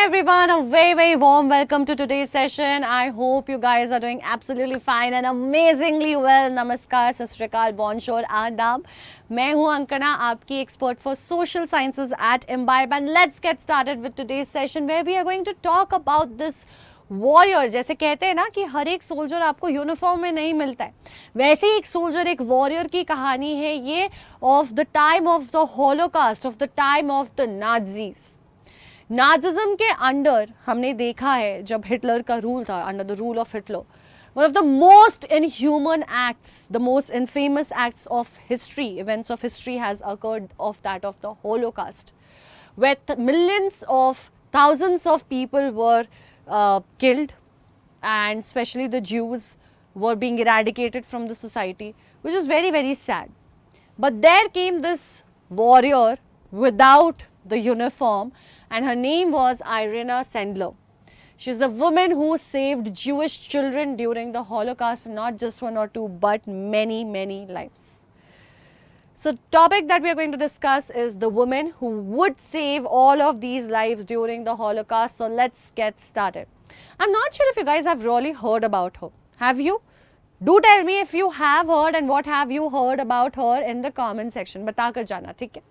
everyone, a very warm welcome to today's session. I hope you guys are doing absolutely fine and amazingly well. Namaskar, Sat Shri Akal, bonjour, आदाब. मैं हूँ अंकना, आपकी expert for social sciences at Imbibe, and let's get started with today's session where we are going to talk about this warrior. जैसे कहते हैं ना कि हर एक सोल्जर आपको यूनिफॉर्म में नहीं मिलता है, वैसे ही एक सोल्जर, एक वॉरियर की कहानी है ये, of the time of the holocaust, of the time of the Nazis. Nazism के अंडर हमने देखा है जब हिटलर का रूल था, under the rule of Hitler, one of the most inhuman acts, the most infamous acts of history, events of history has occurred of that of the Holocaust, where millions of thousands of people were killed, and especially the Jews were being eradicated from the society, which is very sad. But there came this warrior without the uniform, and her name was Irina Sendler. She's the woman who saved Jewish children during the Holocaust, not just one or two, but many lives. So the topic that we are going to discuss is the woman who would save all of these lives during the Holocaust. So let's get started. I'm not sure if you guys have really heard about her. Have you? Do tell me if you have heard, and what have you heard about her in the comment section. Bata kar jana, theek hai?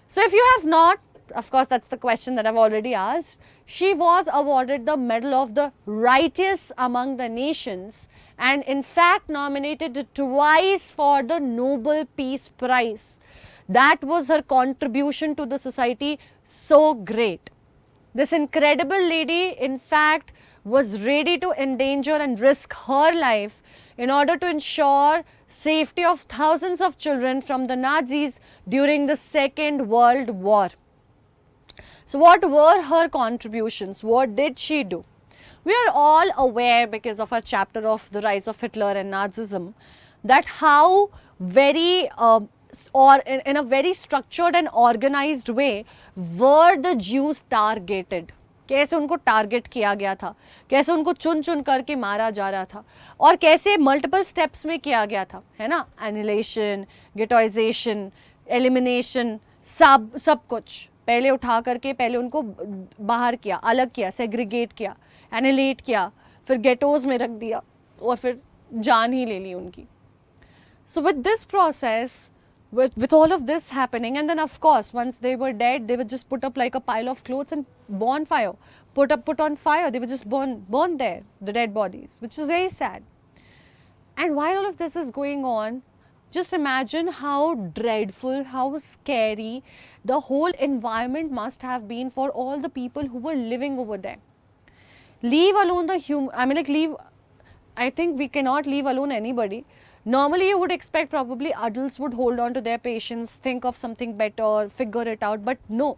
So if you have not, of course that's the question that I've already asked. She was awarded the Medal of the Righteous Among the Nations, and in fact nominated twice for the Nobel Peace Prize. That was her contribution to the society, so great. This incredible lady in fact was ready to endanger and risk her life in order to ensure safety of thousands of children from the Nazis during the Second World War. So what were her contributions? What did she do? We are all aware, because of our chapter of the rise of Hitler and Nazism, that how very or in a very structured and organized way were the Jews targeted. कैसे उनको target किया गया था, कैसे उनको चुन चुन करके मारा जा रहा था, और कैसे मल्टीपल स्टेप्स में किया गया था, है ना. एनिलेशन, गेटोइजेशन, एलिमिनेशन, सब कुछ पहले उठा करके पहले उनको बाहर किया, अलग किया, सेग्रीगेट किया, एनिलेट किया, फिर गेटोज में रख दिया, और फिर जान ही ले ली उनकी. So with this process, with all of this happening, and then of course once they were dead, they were just put up like a pile of clothes and bonfire, put on fire. They were just burned there, the dead bodies, which is very sad. And while all of this is going on, just imagine how dreadful, how scary the whole environment must have been for all the people who were living over there. Leave alone the I think we cannot leave alone anybody. Normally you would expect probably adults would hold on to their patience, think of something better, figure it out, but no.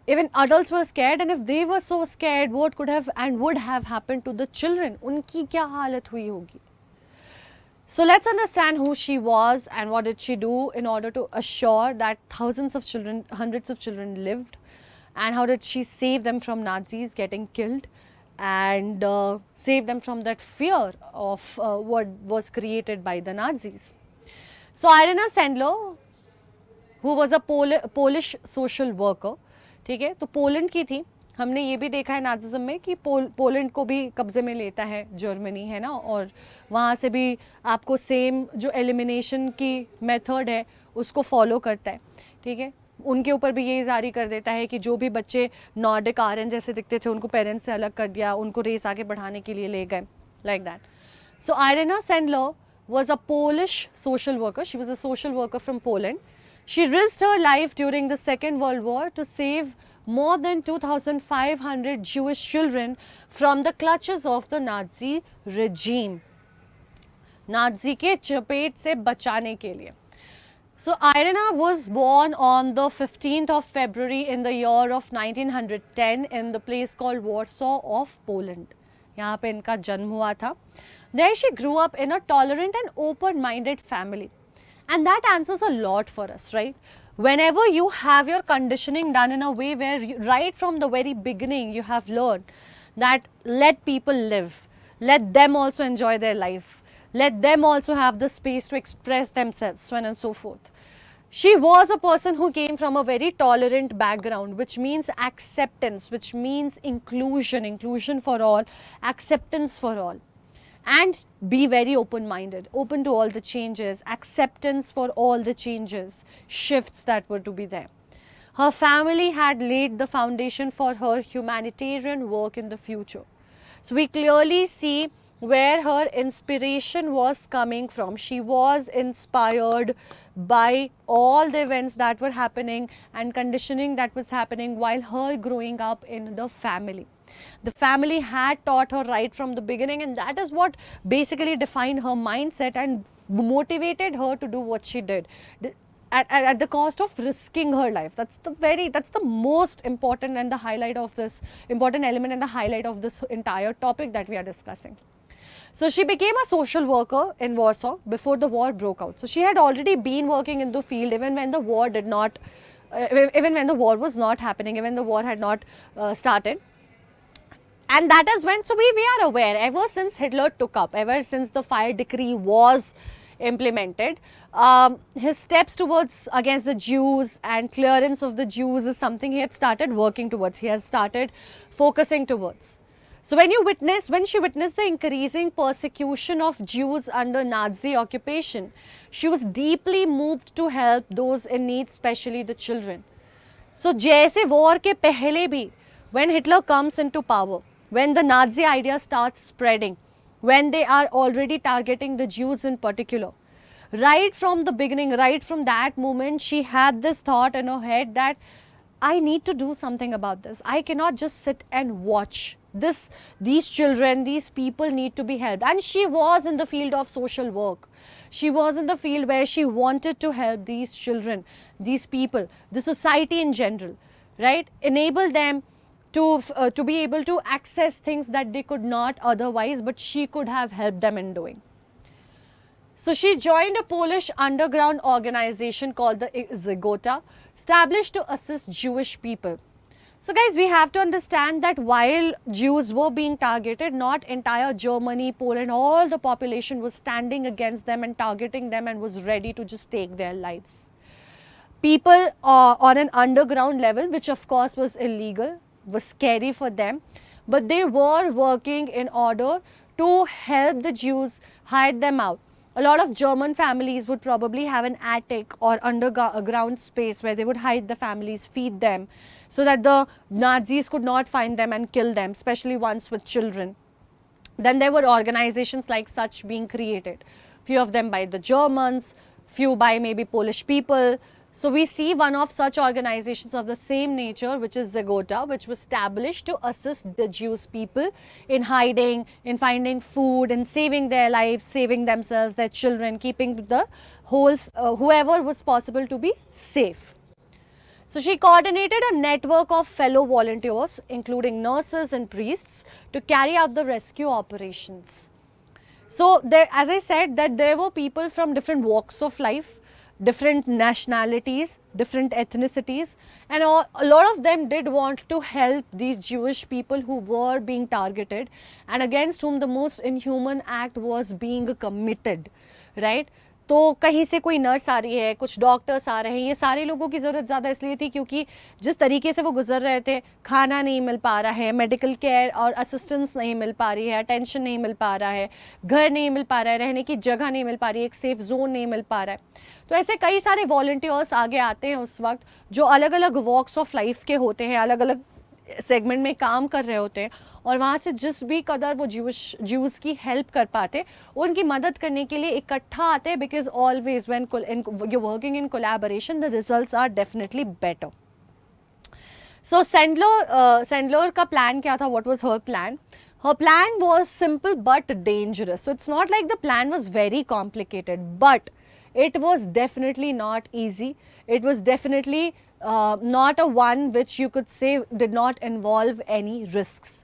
Even adults were scared, and if they were so scared, what could have and would have happened to the children? Unki kya halat hui hogi? So let's understand who she was and what did she do in order to assure that thousands of children, hundreds of children lived, and how did she save them from Nazis getting killed, and save them from that fear of what was created by the Nazis. So Irina Sendler, who was a Polish social worker, ठीक है, तो Poland की थी. हमने ये भी देखा है नाजिज्म में कि पोलैंड को भी कब्जे में लेता है जर्मनी, है ना, और वहाँ से भी आपको सेम जो एलिमिनेशन की मेथड है उसको फॉलो करता है, ठीक है. उनके ऊपर भी यही जारी कर देता है कि जो भी बच्चे नॉर्डिक आर्यन जैसे दिखते थे उनको पेरेंट्स से अलग कर दिया, उनको रेस आगे बढ़ाने के लिए ले गए, like that. So Irena Sendler was a Polish social worker. She was a social worker from Poland. She risked her life during the Second World War to save more than 2,500 Jewish children from the clutches of the Nazi regime. Nazi के चपेट से बचाने के लिए. So Irina was born on the 15th of February in the year of 1910 in the place called Warsaw of Poland. यहाँ पे इनका जन्म हुआ था. There she grew up in a tolerant and open-minded family. And that answers a lot for us, right? Whenever you have your conditioning done in a way where right from the very beginning you have learned that let people live, let them also enjoy their life, let them also have the space to express themselves, so on and so forth. She was a person who came from a very tolerant background, which means acceptance, which means inclusion for all, acceptance for all. And be very open-minded, open to all the changes, acceptance for all the changes, shifts that were to be there. Her family had laid the foundation for her humanitarian work in the future. So we clearly see where her inspiration was coming from. She was inspired by all the events that were happening and conditioning that was happening while her growing up in the family. The family had taught her right from the beginning, and that is what basically defined her mindset and motivated her to do what she did. At the cost of risking her life. That's the most important and the highlight of this, important element and the highlight of this entire topic that we are discussing. So she became a social worker in Warsaw before the war broke out. So she had already been working in the field even when the war did not, even when the war was not happening, even the war had not started. And that is when, so we are aware, ever since Hitler took up, ever since the fire decree was implemented, his steps towards against the Jews and clearance of the Jews is something he had started working towards, he has started focusing towards. So when she witnessed the increasing persecution of Jews under Nazi occupation, she was deeply moved to help those in need, especially the children. So जैसे war के पहले भी, when Hitler comes into power, when the Nazi idea starts spreading, when they are already targeting the Jews in particular, right from the beginning, right from that moment, she had this thought in her head that I need to do something about this. I cannot just sit and watch. These children, these people need to be helped. And she was in the field of social work. She was in the field where she wanted to help these children, these people, the society in general, right? Enable them to be able to access things that they could not otherwise, but she could have helped them in doing. So she joined a Polish underground organization called the Zygota, established to assist Jewish people. So guys, we have to understand that while Jews were being targeted, not entire Germany, Poland, all the population was standing against them and targeting them and was ready to just take their lives. People on an underground level, which of course was illegal, was scary for them, but they were working in order to help the Jews, hide them out. A lot of German families would probably have an attic or underground space where they would hide the families, feed them, so that the Nazis could not find them and kill them, especially ones with children. Then there were organizations like such being created, few of them by the Germans, few by maybe Polish people. So we see one of such organizations of the same nature, which is Zygota, which was established to assist the Jewish people in hiding, in finding food, in saving their lives, saving themselves, their children, keeping the whole, whoever was possible to be safe. So she coordinated a network of fellow volunteers, including nurses and priests, to carry out the rescue operations. So there, as I said, that there were people from different walks of life, different nationalities, different ethnicities, and a lot of them did want to help these Jewish people who were being targeted and against whom the most inhuman act was being committed, right? तो कहीं से कोई nurse आ रही है, कुछ doctors आ रहे हैं, ये सारे लोगों की ज़रूरत ज़्यादा इसलिए थी क्योंकि जिस तरीके से वो गुजर रहे थे, खाना नहीं मिल पा रहा है, मेडिकल केयर और असिस्टेंस नहीं मिल पा रही है, अटेंशन नहीं मिल पा रहा है, घर नहीं मिल पा रहा है, रहने की जगह नहीं मिल पा रही है, एक सेफ जोन नहीं मिल पा रहा है. तो ऐसे कई सारे वॉलंटियर्स आगे आते हैं उस वक्त जो अलग अलग वॉक्स ऑफ लाइफ के होते हैं, अलग अलग सेगमेंट में काम कर रहे होते हैं और वहाँ से जिस भी कदर वो ज्यूज़ की हेल्प कर पाते उनकी मदद करने के लिए इकट्ठा आते हैं, because always when you working in collaboration the results are definitely better. So Sendler का प्लान क्या था? What was her plan? Her plan was simple but dangerous. So it's not like the plan was very complicated, but it was definitely not easy. It was definitely not a one which you could say did not involve any risks.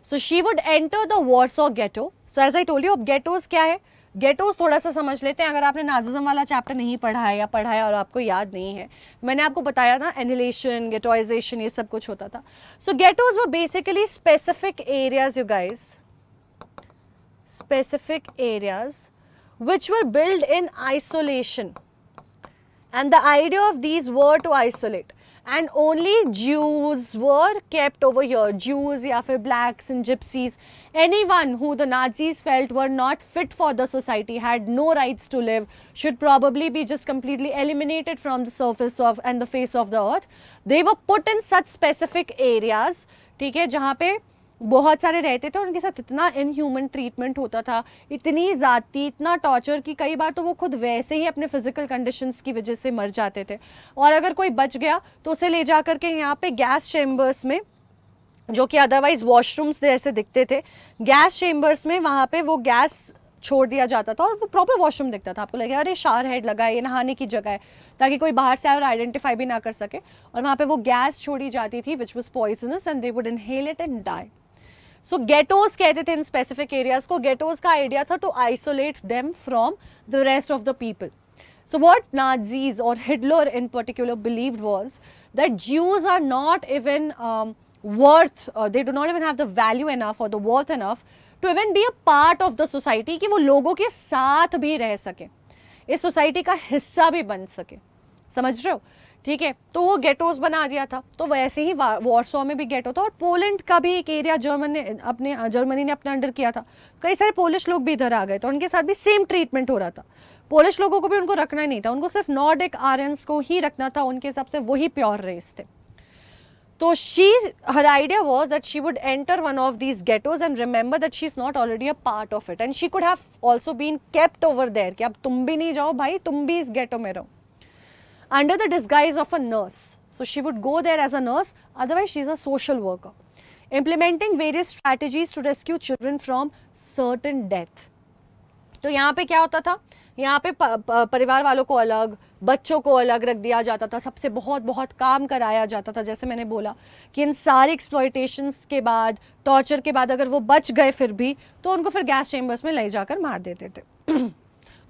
So she would enter the Warsaw ghetto. So as I told you, अब ghettos क्या है? गेटोस थोड़ा सा समझ लेते हैं. अगर आपने नाजिज्म वाला चैप्टर नहीं पढ़ा है या पढ़ा है और आपको याद नहीं है, मैंने आपको बताया था एनिलेशन, गेटोइजेशन, ये सब कुछ होता था. So ghettos were basically specific areas, you guys, specific areas which were built in isolation And the idea of these were to isolate. And only Jews were kept over here. Jews या फिर blacks and gypsies, anyone who the Nazis felt were not fit for the society, had no rights to live, should probably be just completely eliminated from the surface of and the face of the earth. They were put in such specific areas, ठीक है, जहाँ पे बहुत सारे रहते थे और उनके साथ इतना इनह्यूमन ट्रीटमेंट होता था, इतनी ज़्यादती, इतना टॉर्चर कि कई बार तो वो खुद वैसे ही अपने फिजिकल कंडीशंस की वजह से मर जाते थे. और अगर कोई बच गया तो उसे ले जा करके यहाँ पे गैस चेम्बर्स में, जो कि अदरवाइज वॉशरूम्स जैसे दिखते थे, गैस चेम्बर्स में वहाँ पे वो गैस छोड़ दिया जाता था और वो प्रॉपर वॉशरूम दिखता था. आपको लगेगा अरे शावर हेड लगा है, ये नहाने की जगह है, ताकि कोई बाहर से आए और आइडेंटिफाई भी ना कर सके. और वहाँ पे वो गैस छोड़ी जाती थी which was poisonous and they would inhale it and die. So ghettos कहते थे इन स्पेसिफिक एरियाज को. गेटोज का आइडिया था to isolate them from the rest of the people. So what Nazis or Hitler in particular believed was that Jews are not even they do not even have the value enough or the worth enough to even be a part of the society, कि वो लोगों के साथ भी रह सके, इस society का हिस्सा भी बन सके. समझ रहे हो? ठीक है, तो वो गेटोज बना दिया था. तो वैसे ही वॉर्सो में भी गेटो था. और पोलैंड का भी एक एरिया जर्मनी ने अपने अंडर किया था. कई सारे पोलिश लोग भी इधर आ गए, तो उनके साथ भी सेम ट्रीटमेंट हो रहा था. पोलिश लोगों को भी उनको रखना ही नहीं था, उनको सिर्फ नॉर्डिक आर्यंस को ही रखना था. उनके हिसाब से वही प्योर रेस थे. तो her idea was that she would enter one of these ghettos and remember that she's not already a part of it, and she could have also been kept over there, कि अब तुम भी नहीं जाओ भाई, तुम भी इस ghetto में रहो, under the disguise of a nurse. So she would go there as a nurse, otherwise she's a social worker, implementing various strategies to rescue children from certain death. तो यहाँ पे क्या होता था, यहाँ पे परिवार वालों को अलग, बच्चों को अलग रख दिया जाता था, सबसे बहुत बहुत काम कराया जाता था. जैसे मैंने बोला कि इन सारे एक्सप्लॉयटेशंस के बाद, टॉर्चर के बाद, अगर वो बच गए फिर भी, तो उनको फिर गैस चेम्बर्स में ले जाकर मार देते थे.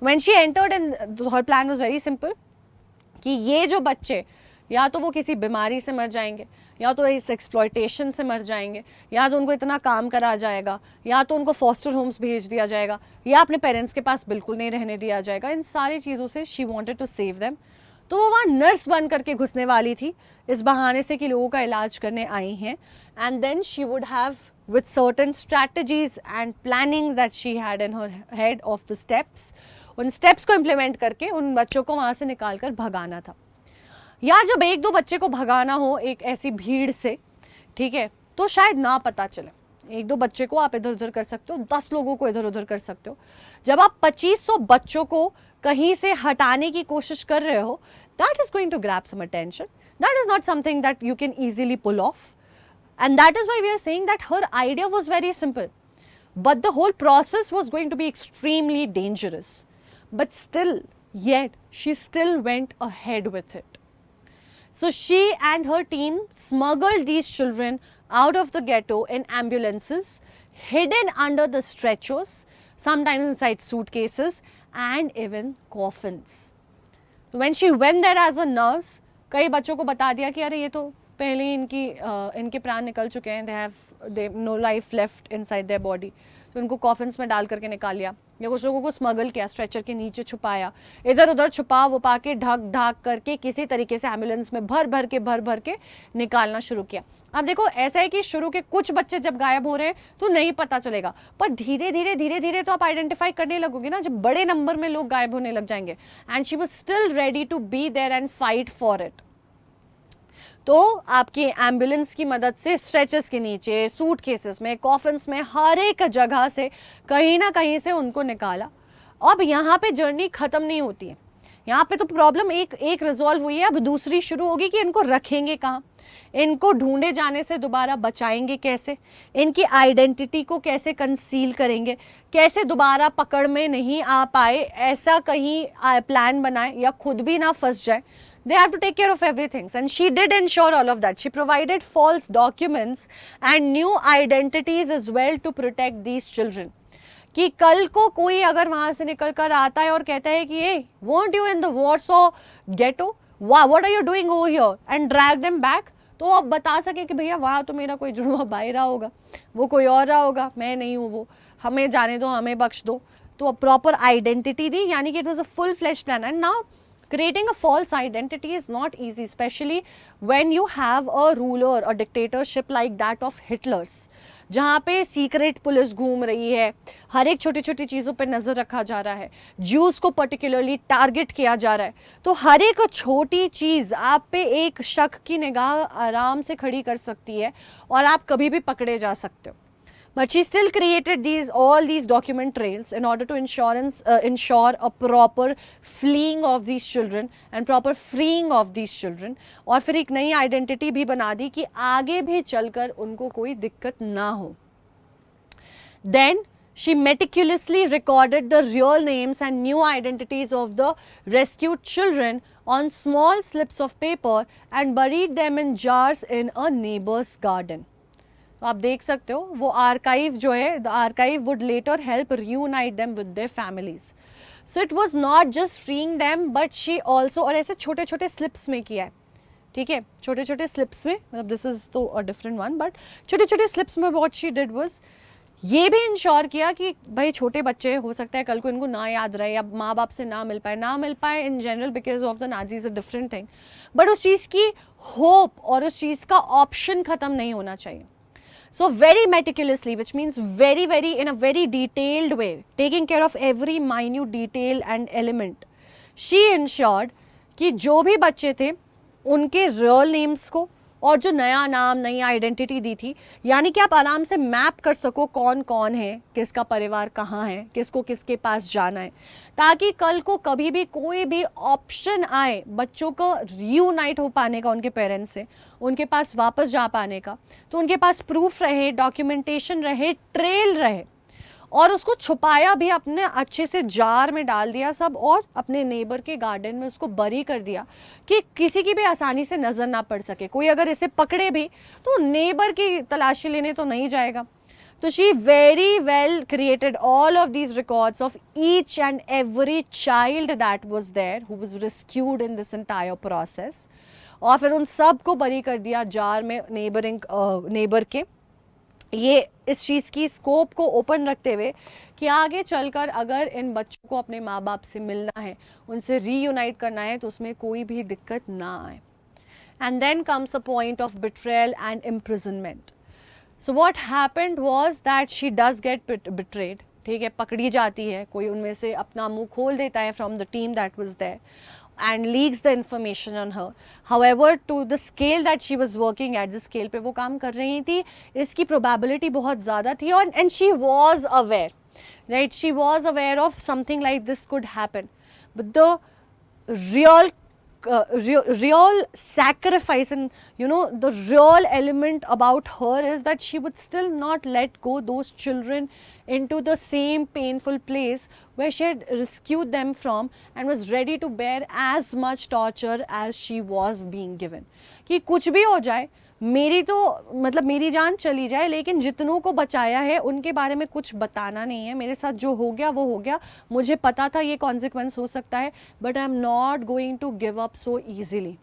When she entered, and her plan was very simple, कि ये जो बच्चे या तो वो किसी बीमारी से मर जाएंगे, या तो इस एक्सप्लॉयटेशन से मर जाएंगे, या तो उनको इतना काम करा जाएगा, या तो उनको फॉस्टर होम्स भेज दिया जाएगा, या अपने पेरेंट्स के पास बिल्कुल नहीं रहने दिया जाएगा. इन सारी चीज़ों से she wanted to save them. तो वो वहाँ नर्स बन करके घुसने वाली थी इस बहाने से कि लोगों का इलाज करने आई हैं. And then she would have with certain strategies and planning that she had in her head of the steps, उन स्टेप्स को इम्प्लीमेंट करके उन बच्चों को वहाँ से निकाल कर भगाना था. या जब एक दो बच्चे को भगाना हो एक ऐसी भीड़ से, ठीक है, तो शायद ना पता चले. एक दो बच्चे को आप इधर उधर कर सकते हो, 10 लोगों को इधर उधर कर सकते हो. जब आप 2500 बच्चों को कहीं से हटाने की कोशिश कर रहे हो, that is going to grab some attention. That is not something that you can easily pull off. And that is why we are saying that her idea was very simple, but the whole process was going to be extremely dangerous. But still, yet she still went ahead with it. So she and her team smuggled these children out of the ghetto in ambulances, hidden under the stretchers, sometimes inside suitcases and even coffins. So when she went there as a nurse, कई बच्चों को बता दिया कि अरे ये तो पहले ही इनके प्राण निकल चुके हैं, they have no life left inside their body. तो उनको कॉफिन्स में डाल करके निकाल लिया, या कुछ लोगों को स्मगल किया, स्ट्रेचर के नीचे छुपाया, इधर उधर छुपा वो पा के ढक करके किसी तरीके से एम्बुलेंस में भर भर के निकालना शुरू किया. अब देखो ऐसा है कि शुरू के कुछ बच्चे जब गायब हो रहे हैं तो नहीं पता चलेगा, पर धीरे धीरे तो आप आइडेंटिफाई करने लगोगे ना, जब बड़े नंबर में लोग गायब होने लग जाएंगे. And she was still ready to be there and fight for it. तो आपकी एम्बुलेंस की मदद से स्ट्रेचर्स के नीचे, सूटकेसेस में, कॉफिन्स में, हर एक जगह से कहीं ना कहीं से उनको निकाला. अब यहाँ पे जर्नी ख़त्म नहीं होती है, यहाँ पे तो प्रॉब्लम एक रिजॉल्व हुई है, अब दूसरी शुरू होगी कि इनको रखेंगे कहाँ, इनको ढूंढे जाने से दोबारा बचाएंगे कैसे, इनकी आइडेंटिटी को कैसे कंसील करेंगे, कैसे दोबारा पकड़ में नहीं आ पाए ऐसा कहीं प्लान बनाए या खुद भी ना फंस जाए. They have to take care of everything, and she did ensure all of that. She provided false documents and new identities as well to protect these children. कि कल को कोई अगर वहाँ से निकल कर आता है और कहता है कि hey, weren't you in the Warsaw ghetto? Wow, what are you doing over here? And drag them back. तो आप बता सके कि भैया वहाँ तो मेरा कोई जुड़वा भाई रहा होगा, वो कोई और रहा होगा, मैं नहीं हूँ वो, हमें जाने दो, हमें बख्श दो. तो प्रॉपर आइडेंटिटी दी, यानी कि it was a full flash plan. And now Creating a false identity is not easy, especially when you have a ruler, a dictatorship like that of Hitler's, जहाँ पे सीक्रेट पुलिस घूम रही है, हर एक छोटी छोटी चीज़ों पे नज़र रखा जा रहा है, ज्यूज़ को पर्टिकुलरली टारगेट किया जा रहा है, तो हर एक छोटी चीज़ आप पे एक शक की निगाह आराम से खड़ी कर सकती है और आप कभी भी पकड़े जा सकते हो. But she still created all these document trails in order to ensure a proper fleeing of these children and proper freeing of these children. और फिर एक नई आइडेंटिटी भी बना दी कि आगे भी चलकर उनको कोई दिक्कत ना हो. Then she meticulously recorded the real names and new identities of the rescued children on small slips of paper and buried them in jars in a neighbor's garden. तो आप देख सकते हो वो आर्काइव जो है, the archive would later help reunite them with their families. So it was not just freeing them but she also, और ऐसे छोटे छोटे स्लिप्स में किया है, ठीक है, छोटे छोटे स्लिप्स में, मतलब दिस इज तो अ डिफरेंट वन, बट छोटे छोटे स्लिप्स में व्हाट शी डिड वाज ये भी इंश्योर किया कि भाई छोटे बच्चे हो सकता है कल को इनको ना याद रहे या माँ बाप से ना मिल पाए in general because of the Nazis a different thing, but उस चीज़ की होप और उस चीज़ का ऑप्शन ख़त्म नहीं होना चाहिए. So very meticulously, which means very in a very detailed way, taking care of every minute detail and element, she ensured कि जो भी बच्चे थे उनके real names को और जो नया नाम नई आइडेंटिटी दी थी, यानी कि आप आराम से मैप कर सको कौन कौन है, किसका परिवार कहाँ है, किसको किसके पास जाना है, ताकि कल को कभी भी कोई भी ऑप्शन आए बच्चों को रियूनाइट हो पाने का उनके पेरेंट्स से, उनके पास वापस जा पाने का, तो उनके पास प्रूफ रहे, डॉक्यूमेंटेशन रहे, ट्रेल रहे. और उसको छुपाया भी अपने अच्छे से जार में डाल दिया सब और अपने नेबर के गार्डन में उसको बरी कर दिया कि किसी की भी आसानी से नज़र ना पड़ सके. कोई अगर इसे पकड़े भी तो नेबर की तलाशी लेने तो नहीं जाएगा. तो she very well created all of these records of each and every child that was there who was rescued in this entire process, और फिर उन सब को बरी कर दिया जार में नेबर के. ये इस चीज़ की स्कोप को ओपन रखते हुए कि आगे चलकर अगर इन बच्चों को अपने माँ बाप से मिलना है, उनसे रीयूनाइट करना है, तो उसमें कोई भी दिक्कत ना आए. And then comes a point of betrayal and imprisonment. So what happened was that she does get betrayed, ठीक है, पकड़ी जाती है, कोई उनमें से अपना मुंह खोल देता है from the team that was there and leaks the information on her. However, to the scale that she was working at, जिस scale पे वो काम कर रही थी, इसकी probability बहुत ज़्यादा थी और and she was aware, right? She was aware of something like this could happen. But the real sacrifice and the real element about her is that she would still not let go those children into the same painful place where she had rescued them from and was ready to bear as much torture as she was being given. कि कुछ भी हो जाए, मेरी तो मतलब मेरी जान चली जाए, लेकिन जितनों को बचाया है उनके बारे में कुछ बताना नहीं है. मेरे साथ जो हो गया वो हो गया, मुझे पता था ये कॉन्सिक्वेंस हो सकता है, but I am not going to give up so easily.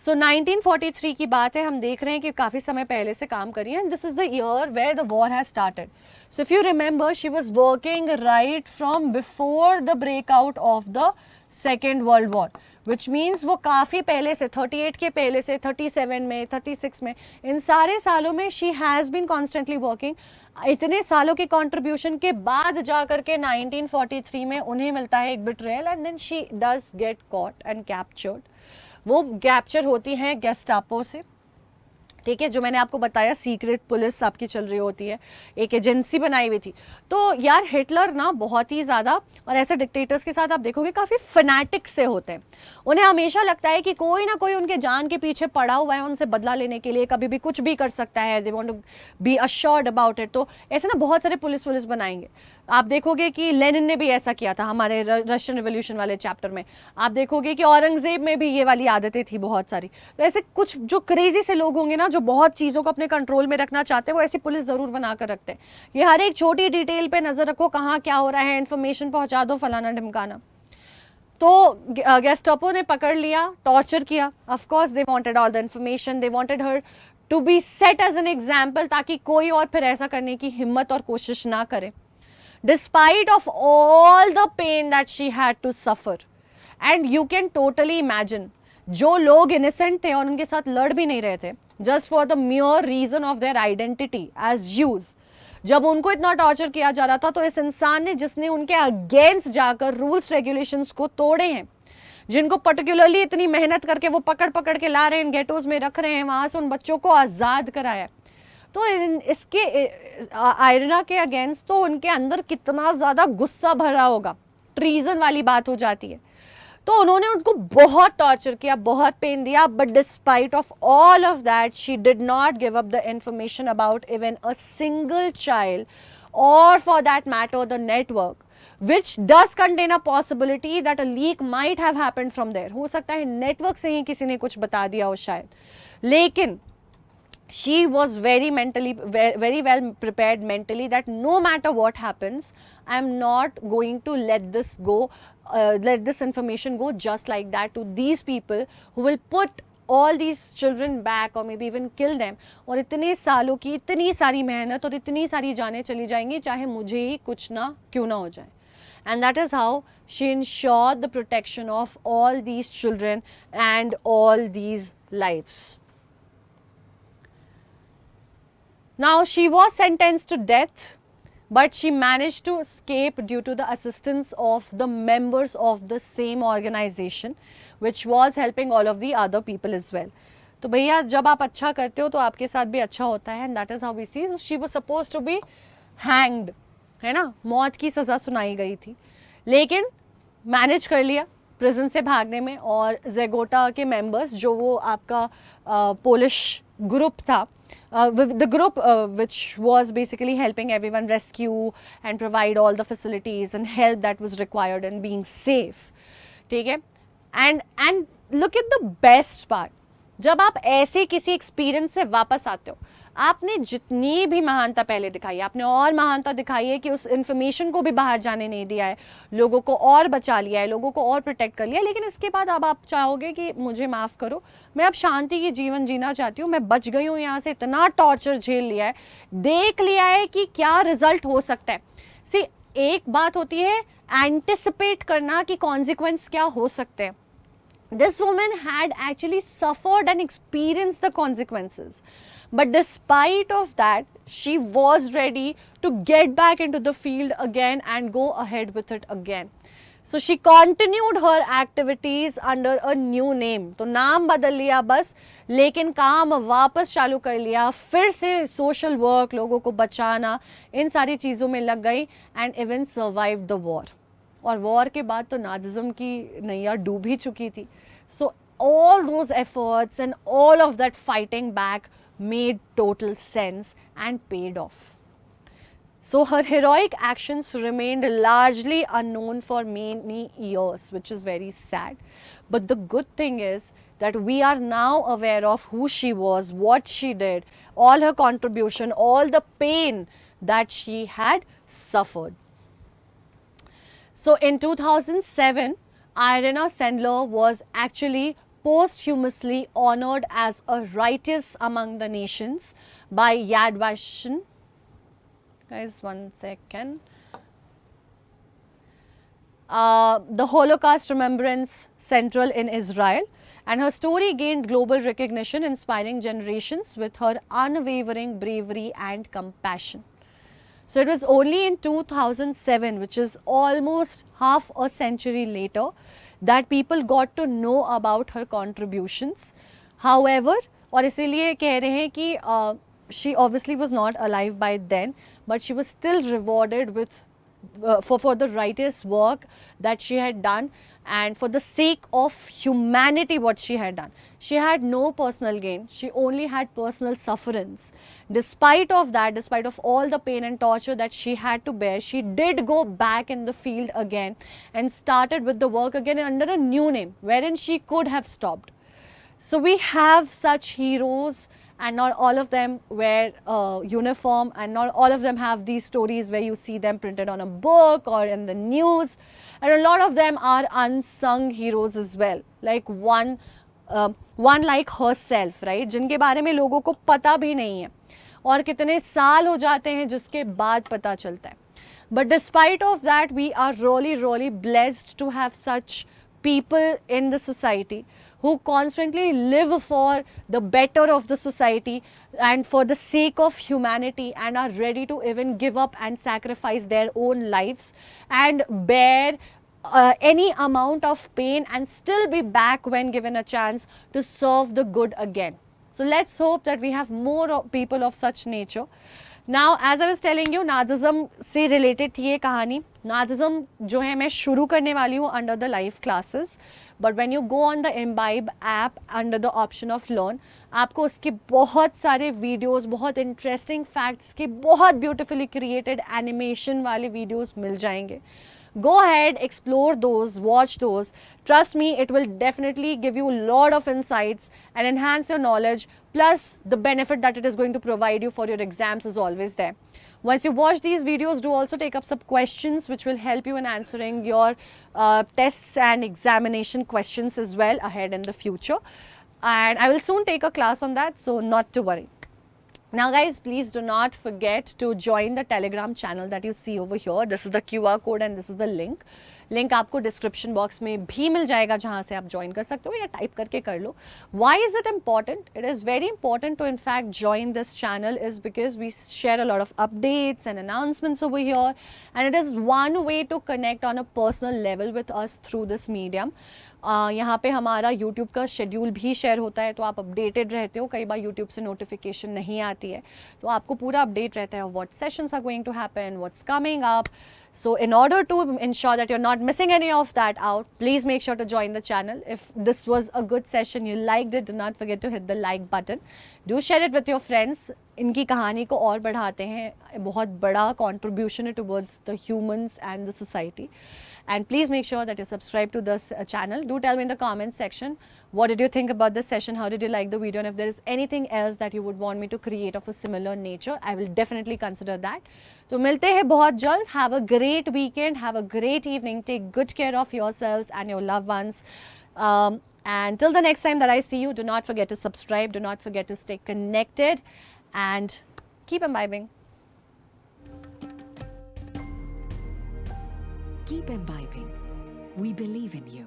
So 1943 की बात है, हम देख रहे हैं कि काफ़ी समय पहले से काम करी है. This is the year where the war has started. So if you remember, she was working right from before the breakout of the second world war, which means वो काफ़ी पहले से 38 के पहले से 37 में 36 में इन सारे सालों में she has been constantly working. इतने सालों के कंट्रीब्यूशन के बाद जा करके 1943 में उन्हें मिलता है एक betrayal and then she does get caught and captured. वो कैप्चर होती हैं गेस्टापो से, ठीक है, जो मैंने आपको बताया सीक्रेट पुलिस आपकी चल रही होती है, एक एजेंसी बनाई हुई थी. तो यार हिटलर ना बहुत ही ज़्यादा, और ऐसे डिक्टेटर्स के साथ आप देखोगे काफ़ी फनाटिक से होते हैं. उन्हें हमेशा लगता है कि कोई ना कोई उनके जान के पीछे पड़ा हुआ है उनसे बदला लेने के लिए, कभी भी कुछ भी कर सकता है. They want to be assured about it. तो ऐसे ना बहुत सारे पुलिस बनाएंगे. आप देखोगे कि लेनिन ने भी ऐसा किया था हमारे रशियन रिवॉल्यूशन वाले चैप्टर में. आप देखोगे कि औरंगजेब में भी ये वाली आदतें थी बहुत सारी. तो ऐसे कुछ जो क्रेजी से लोग होंगे ना, जो बहुत चीज़ों को अपने कंट्रोल में रखना चाहते हैं, वो ऐसी पुलिस ज़रूर बना कर रखते हैं. ये हर एक छोटी डिटेल पे नज़र रखो, कहाँ क्या हो रहा है, इन्फॉर्मेशन पहुँचा दो, फलाना ढिमकाना. तो गेस्टापो ने पकड़ लिया, टॉर्चर किया. Of course they wanted all the information, they wanted her to be set as an example, ताकि कोई और फिर ऐसा करने की हिम्मत और कोशिश ना करे. Despite of all the pain that she had to suffer and you can totally imagine जो लोग इनोसेंट थे और उनके साथ लड़ भी नहीं रहे थे just for the mere reason of their identity as Jews, जब उनको इतना टॉर्चर किया जा रहा था, तो इस इंसान ने जिसने उनके अगेंस्ट जाकर रूल्स रेगुलेशंस को तोड़े हैं, जिनको पर्टिकुलरली इतनी मेहनत करके वो पकड़ पकड़ के ला रहे हैं, गेटोज में रख रहे हैं, वहां से उन बच्चों को आज़ाद कराया, तो इसके आयरना के अगेंस्ट तो उनके अंदर कितना ज़्यादा गुस्सा भरा होगा, ट्रीजन वाली बात हो जाती है। तो उन्होंने उनको बहुत टॉर्चर किया, बहुत पेन दिया, but despite of all of that she did not give up the information about even a single child or for that matter the network which does contain a possibility that a leak might have happened from there. हो सकता है network से ही किसी ने कुछ बता दिया हो शायद, लेकिन she was very well prepared mentally that no matter what happens, I am not going to let this go, let this information go just like that to these people who will put all these children back or maybe even kill them. और इतने सालों की इतनी सारी मेहनत और इतनी सारी जानें चली जाएंगी, चाहे मुझे ही कुछ ना क्यों ना हो जाए. And that is how she ensured the protection of all these children and all these lives. Now she was sentenced to death, but she managed to escape due to the assistance of the members of the same organization, which was helping all of the other people as well. तो भैया जब आप अच्छा करते हो तो आपके साथ भी अच्छा होता है, and that is how we see. So she was supposed to be hanged, है ना, मौत की सज़ा सुनाई गई थी, लेकिन मैनेज कर लिया प्रिजन से भागने में. और ज़ेगोटा के मेंबर्स, जो वो आपका पोलिश ग्रुप था, the group which was basically helping everyone rescue and provide all the facilities and help that was required and being safe, ठीक है. and look at the best part, जब आप ऐसे किसी एक्सपीरियंस से वापस आते हो, आपने जितनी भी महानता पहले दिखाई है, आपने और महानता दिखाई है कि उस इन्फॉर्मेशन को भी बाहर जाने नहीं दिया है, लोगों को और बचा लिया है, लोगों को और प्रोटेक्ट कर लिया, लेकिन इसके बाद अब आप चाहोगे कि मुझे माफ़ करो, मैं अब शांति की जीवन जीना चाहती हूँ, मैं बच गई हूँ यहाँ से, इतना टॉर्चर झेल लिया है, देख लिया है कि क्या रिजल्ट हो सकता है. सी, एक बात होती है एंटिसिपेट करना कि कॉन्सिक्वेंस क्या हो सकते हैं. This woman had actually suffered and experienced the consequences, but despite of that, she was ready to get back into the field again and go ahead with it again. So she continued her activities under a new name. तो नाम बदल लिया बस, लेकिन काम वापस चालू कर लिया, फिर से सोशल वर्क, लोगों को बचाना, इन सारी चीज़ों में लग गई, and even survived the war. और वॉर के बाद तो नाजिज्म की नैया डूब ही चुकी थी. सो all those efforts and all of that fighting back made total sense and paid off. So her heroic actions remained largely unknown for many years, which is very sad. But the good thing is that we are now aware of who she was, what she did, all her contribution, all the pain that she had suffered. So in 2007, Irena Sendler was actually posthumously honored as a righteous among the nations by Yad Vashem. Guys, one second. The Holocaust Remembrance Central in Israel, and her story gained global recognition, inspiring generations with her unwavering bravery and compassion. So it was only in 2007, which is almost half a century later, that people got to know about her contributions. However, और इसीलिए कह रहे हैं कि she obviously was not alive by then, but she was still rewarded with for the righteous work that she had done, and for the sake of humanity what she had done. She had no personal gain, she only had personal sufferance. Despite of that, despite of all the pain and torture that she had to bear, she did go back in the field again and started with the work again under a new name, wherein she could have stopped. So we have such heroes, and not all of them wear uniform, and not all of them have these stories where you see them printed on a book or in the news, and a lot of them are unsung heroes as well, like one like herself, right, जिनके बारे में लोगों को पता भी नहीं है और कितने साल हो जाते हैं जिसके बाद पता चलता है. But despite of that, we are really blessed to have such people in the society who constantly live for the better of the society and for the sake of humanity, and are ready to even give up and sacrifice their own lives and bear any amount of pain and still be back when given a chance to serve the good again. So let's hope that we have more people of such nature. Now, as I was telling you, narcissism से related थी ये कहानी. Narcissism जो है मैं शुरू करने वाली हूँ under the live classes. But when you go on the Imbibe app under the option of learn, आपको उसके बहुत सारे videos, बहुत interesting facts के बहुत beautifully created animation वाले videos मिल जाएंगे. Go ahead, explore those, watch those. Trust me, it will definitely give you a lot of insights and enhance your knowledge. Plus, the benefit that it is going to provide you for your exams is always there. Once you watch these videos, do also take up some questions which will help you in answering your tests and examination questions as well ahead in the future. And I will soon take a class on that, so not to worry. Now guys, please do not forget to join the Telegram channel that you see over here. This is the QR code and this is the link. Link आपको description box में भी मिल जाएगा जहाँ से आप join कर सकते हो या टाइप करके कर लो. Why is it important? It is very important to in fact join this channel is because we share a lot of updates and announcements over here, and it is one way to connect on a personal level with us through this medium. यहाँ पे हमारा YouTube का schedule भी share होता है, तो आप updated रहते हो. कई बार YouTube से नोटिफिकेशन नहीं आती है, तो आपको पूरा अपडेट रहता है. What sessions are going to happen, what's coming up. So in order to ensure that you're not missing any of that out, please make sure to join the channel. If this was a good session, you liked it, do not forget to hit the like button. Do share it with your friends. इनकी कहानी को और बढ़ाते हैं. बहुत बड़ा contribution है towards the humans and the society. And please make sure that you subscribe to this channel. Do tell me in the comments section, what did you think about this session? How did you like the video? And if there is anything else that you would want me to create of a similar nature, I will definitely consider that. तो मिलते हैं बहुत जल्द. Have a great weekend. Have a great evening. Take good care of yourselves and your loved ones. And till the next time that I see you, do not forget to subscribe. Do not forget to stay connected and keep imbibing. Keep imbibing. We believe in you.